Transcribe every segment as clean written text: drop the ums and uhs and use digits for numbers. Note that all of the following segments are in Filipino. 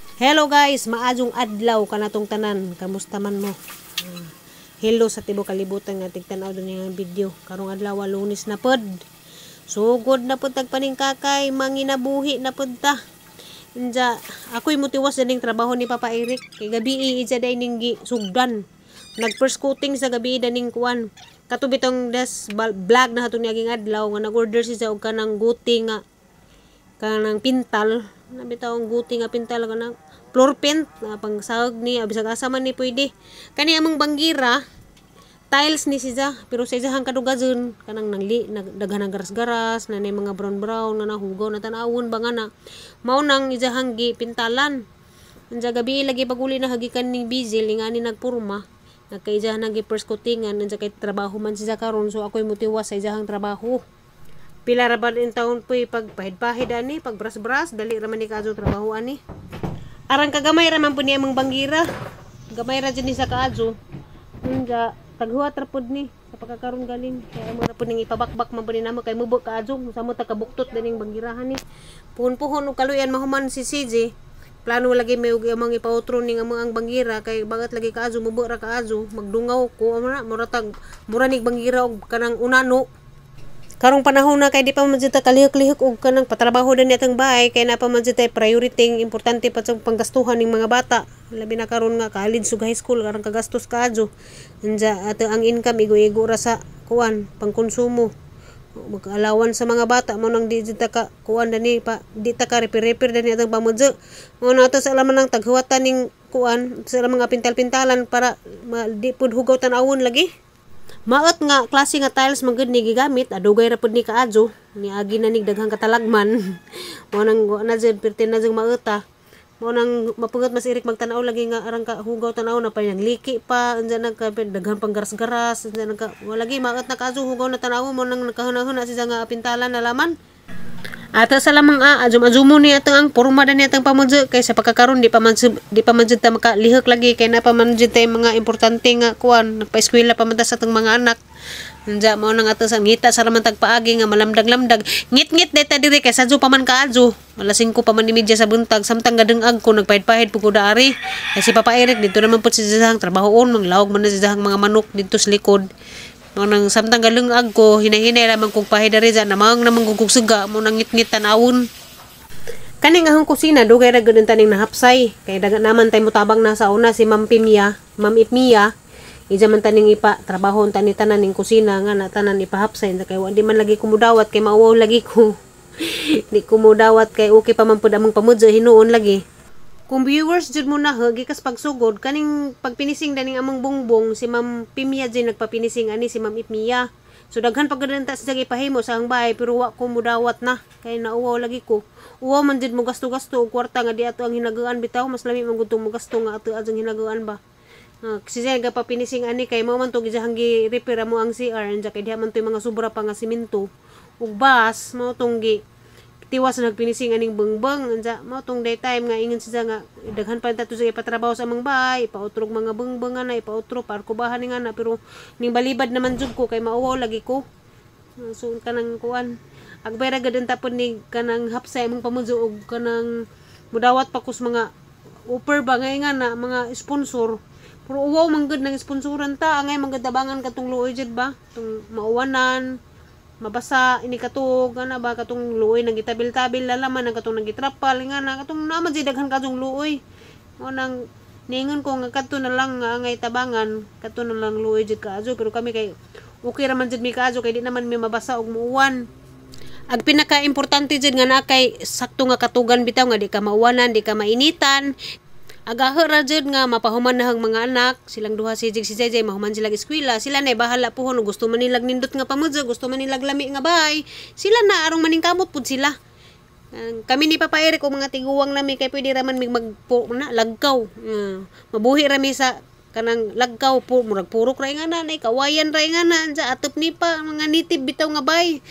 Hello guys, maadjong adlaw kanatong tanan. Kamusta man mo? Hello sa tibuok kalibutan nga tigtanaw din nga video. Karong adlaw Lunes na pod. Sugod na pod tagpaning kakay, manginabuhi na pod ta. Inja, ako'y mutiwas dining trabaho ni Papa Eric. Kay gabi ija day ning sugdan. Nag first coating sa gabi daning kuan. Katubi tong des vlog na hatong niaging adlaw nga nag-order siya og kanang guti nga kanang pintal. Nabitaw ang guti nga pintal kanang floor paint pang sahog ni bisag asa man ni pwede. Kani among banggira tiles ni siya pero sa isang kadugazon kanang daghan ng garas-garas na mga brown na nahugaw na tanawon ba nga na mao nang isang pintalan. Unsa gabi lagi paguli na hagikan ning bizil ingani nagpurma nagkaijahan nang first coatingan unsa kay trabaho man siya karon so ako'y mutiwas sa isang trabaho. Pila ra ba in taon po'y pagpahid-pahid ani pag bras-bras dali ra man ni kaadto trabaho ani. Arang kagamay ra man po niya mong banggira. Gamay ra dyan ni sa kaadto. Nga taghuat ra pod ni sa pagkakaroon galing. Kaya mo ra pod ning ipabakbak man po ni namo kay mubo kaadto sa mo ta kabuktot daning banggirahan ni. Puhon-puhon og kaluyan mahuman si CJ. Plano lagi may amang ipautro ning among ang bangira kay bagat lagi kaadto mubo ra kaadto magdungaw ko mura tag mura nig bangira og kanang unano. Karong panahon na kay di pa man jud kalihok-lihok og kanang patrabaho din atong bahay kay na pa man jud priority importante pa sa panggastuhan ning mga bata labi na karon nga college ug high school karang kagastos kaadto unja ato ang income igo-igo ra sa kuan pangkonsumo mag-alawan sa mga bata mo nang di jud ta ka kuan dani pa di ta ka repair dani atong pamudyo mo na ato sa alaman ng taghuwatan ning kuan sa mga pintal-pintalan para di pud hugaw tan-awon lagi. Maot nga klase nga tiles magud ni gigamit adugay ra pud ni kaadto ni agi na nig daghang katalagman mo nang na jud pertin na jud maota mo nang mapugot mas irik magtanaw lagi nga arang ka hugaw tanaw na pa yang liki pa unsa nagka daghang panggaras-garas unsa nagka lagi maot na kaadto hugaw na tanaw mo nang nakahuna-huna siya nga pintalan na laman. Ato sa lamang azum-azumo ni atong ang porma na ni atong pamudyo kay sa pagkakaron di pa man jud ta makalihok lagi kay na pa man jud tay mga importante nga kuan nagpa-eskwela pa man ta sa atong mga anak. Unja mao nang ato sa ngita sa raman tagpaagi nga malamdag-lamdag. Ngit-ngit deta diri kay sadyo pa man kaadto. Alas 5 pa man ni media sa buntag samtang gadengag ko nagpahid-pahid pud ko dari. Kay si Papa Eric dito naman pud si jahang trabahoon manglawog man si jahang mga manok dito sa likod. Mo nang samtang galungag ko hinahinay ra man kog pahidari na mang namang gugugsuga mo nang ngit-ngit tanawon. Kaning ahong kusina dugay ra gud taning nahapsay kay daga naman tay mutabang na sa una si Ma'am Ipmia. Ija man taning ipa trabahon tani tanan ning kusina nga na tanan ipahapsay kay wa di man lagi kumudawat kay mauwaw lagi ko. Di kumudawat kay okay pa man pud among pamudyo hinuon lagi. Kung viewers jud mo na gikas pagsugod kaning pagpinising daning among bongbong si Ma'am Pimia jud nagpapinising ani si Ma'am Ipmia. So daghan pagdanta sa ipahimo sa ang bahay pero wa ko mudawat na kay nauwaw lagi ko. Uwaw man jud mo gasto-gasto og kwarta nga di ato ang hinagaan bitaw mas lami man gud mo gasto nga ato ang hinagaan ba. Kasi ga papinising ani kay mao man to gijahang gi-repair mo ang CR anja kay diha man to mga sobra pa nga semento ug bas mao tong tiwas na nagpinising aning bengbeng anja mao tong daytime nga ingon siya nga daghan pa tato sa ipatrabaho sa among bahay ipautrog mga bengbeng na ipautro parkubahan ni nga na pero ning balibad naman jud ko kay mauwaw lagi ko so kanang kuan agbay ra gud tapon ni kanang hapsay among pamudyo og kanang mudawat pa kus mga offer ba ngay nga na mga sponsor pero uwaw man gud nang sponsoran ta angay man gud tabangan katong luoy jud ba tung mauwanan mabasa ini katog ana ba katong luoy nang gitabil-tabil lalaman nang katong nagitrapal nga na katong naman jud daghan katong luoy mo nang ningon ko nga kadto na lang nga angay tabangan kadto na lang luoy jud kaadto pero kami kay okay ra man jud mi kaadto kay di naman mi mabasa og muuwan. Ang pinaka-importante jud nga na kay sakto nga katugan bitaw nga di ka mauwanan di ka mainitan. Agaho ra jud nga mapahuman na ang mga anak silang duha si JJ mahuman sila eskwela sila na bahala puhon gusto man nilag nindot nga pamudyo gusto man nilag lami nga bahay sila na arong maningkamot pud sila. Kami ni Papa Eric o mga tiguwang nami kay pwede ra man na lagkaw mabuhi ra mi sa kanang lagkaw murag purok ra nga na kawayan ra nga na anja atop ni pa mga native bitaw nga bahay.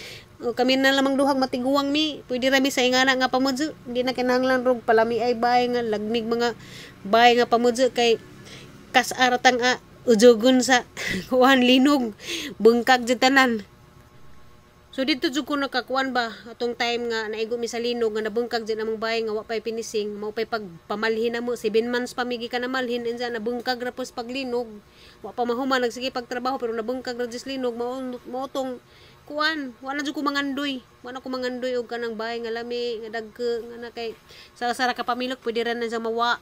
Kami na lamang duhang matiguwang mi pwede rami sa ingana nga pamudyo hindi na kinahanglan rog palami ay bahay nga lagmig mga bahay nga pamudyo kay kasaratang ujogon sa kuhan linog bungkag jud tanan. So dito jud ko nakakuan ba atong time nga naigo mi sa linog nga nabungkag dyan among bahay nga wa pay pinising, mao pay pagpamalhin na mo 7 months pamigi ka na malhin inja nabungkag ra pos paglinog. Wa pa mahuman nagsige pagtrabaho pero nabungkag ra jis linog mao tong kuan, wa na jud ko mangandoy. Wa na ko mangandoy og kanang bahay nga lami nga dagke nga na kay sara-sara ka pamilok pwede ra na sa mawa.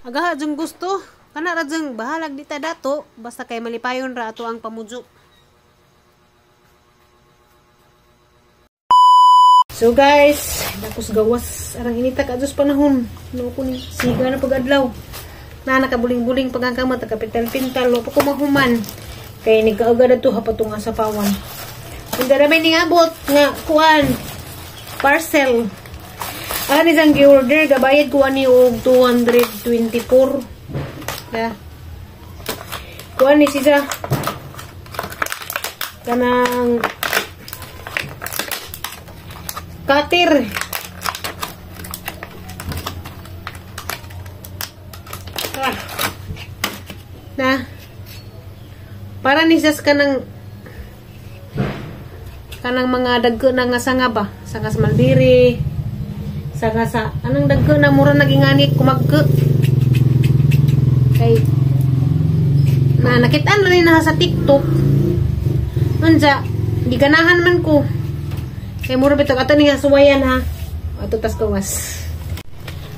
Agaha jung gusto, kana ra jung bahalag dita dato basta kay malipayon ra ato ang pamudyo. So guys, tapos gawas arang inita ka adtos panahon. No ko ni siga na pag-adlaw. Na nakabuling-buling pagangkamat kapital-pintal wa pa ko mahuman. Kay nigkaagad ato hapatong asapawan. Kung daramay ning abot nga kuan parcel. Ani sang gi-order gabayad ko ani og 224. Ya. Kuan ni siya kanang katir. Na. Para ni sas kanang mga dagko na nga sanga ba? Sanga sa Malbiri. Sanga sa anong dagko na mura naging ani kumagko. Kay na nakitaan na rin na sa TikTok. Unsa giganahan man ko. Kay mura bitok ato ning suwayan ha. Ato tas gawas.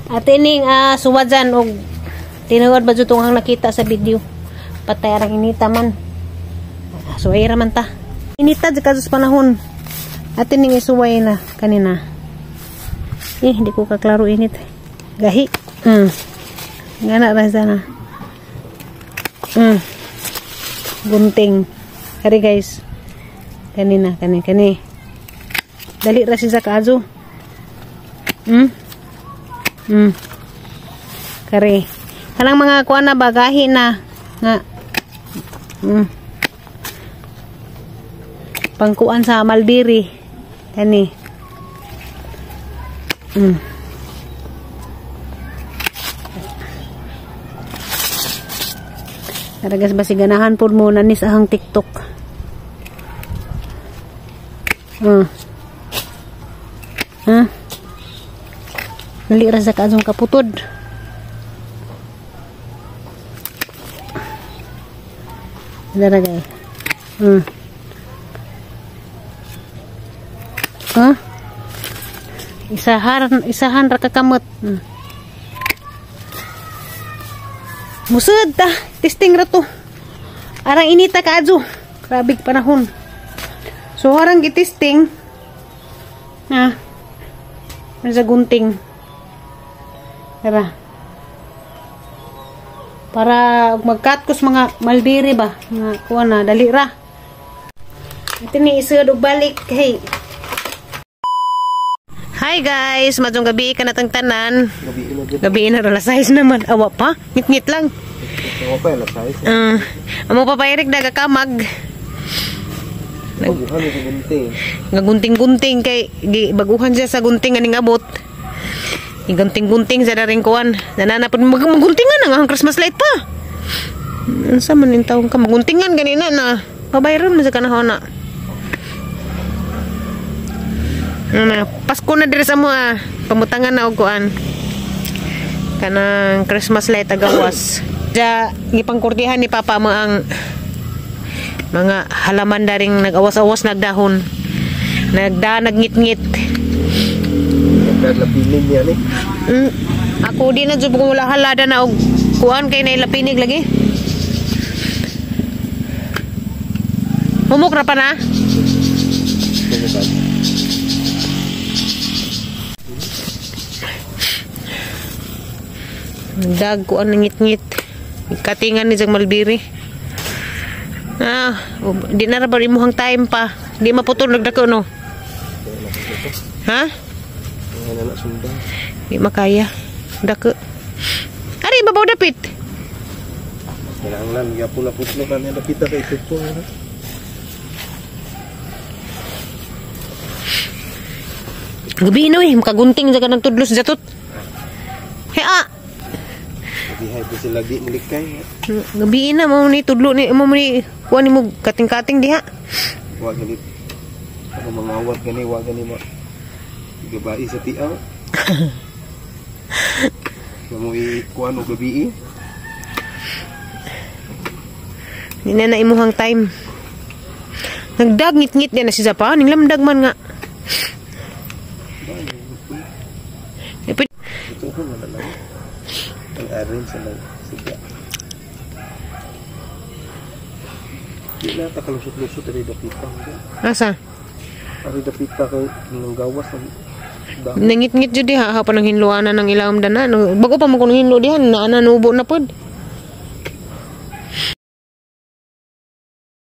Ato ning suwadyan og tinuod ba jud ang nakita sa video. Patay arang inita man. Suway ra man ta. Inita jud kasus panahon. Ato ning isuway na kanina. Hindi ko kaklaro init. Gahi. Ngana ra sana. Gunting. Kari guys. Kanina kani. Dali ra siya kaazo. Kare. Kanang mga kuan na bagahi na nga. Pangkuan sa Malbiri. Kani. Karagas basi ganahan pud mo na ni sa hang TikTok. Dali ra sa kaazong kaputod. Daragay. Isahan ra kakamot. Musud ta, testing ra to. Arang inita kaadyo. Grabe panahon. So harang gitesting. Sa gunting. Tara. Para magkatkos mga Malbiri ba? Nga kuha na, dali ra. Ito ni isud og balik. Hey. Hi guys, madong gabi ka natang tanan. Gabi na ro size naman. Awa pa, ngit-ngit lang. Awa pa la size. Amo pa pairik daga kamag. Baguhan sa gunting. Nga gunting-gunting kay baguhan siya sa gunting aning abot. Gunting-gunting sa daring kuan. Nananapod maguntingan na ang Christmas light pa. Unsa man ning taong ka maguntingan ganina na. Pabayron man sa kanahon na. Pasko na diri sa mo pamutangan na og kuan. Kanang Christmas light agawas. Ja gipangkurtihan ni papa mo ang mga halaman daring nag-awas-awas nagdahon. Nagngit-ngit. Lapinig niya ni. Ako di na jud ko wala halada na og kuan kay nay lapinig lagi. Humok ra pa na. Dag kuan ngit-ngit. Katingan ni jang Malbiri. Di na ra ba imuhang time pa. Di maputol nagdako no. Ha? Di makaya. Dako. Ari babaw dapit. Kailangan ya pula putlo kan ya dapit kay tupo. Gabi na makagunting sa kanang tudlos jatot. Bihay po sila di mulikay. Gabi na mo ni tudlo ni mo ni kuan ni mo kating-kating diha. Wa galit. Ano mangawat gani, wa gani ma. Gabai sa tiaw. Kamu ikuan o gabi. Hindi na naimuhang time. Nagdag ngit-ngit yan na si Zapa. Ninglamdag man nga. Ito ko na lang. Ang arin sa lang. Siga. Di na ta kalusot-lusot ari dapita. Asa? Ari dapita kay ng gawas ng dami. Nangit-ngit jud diha ha pa nang hinluanan ng ilawom dana. Bago pa mo kuno hinlo diha na nanubo na pod.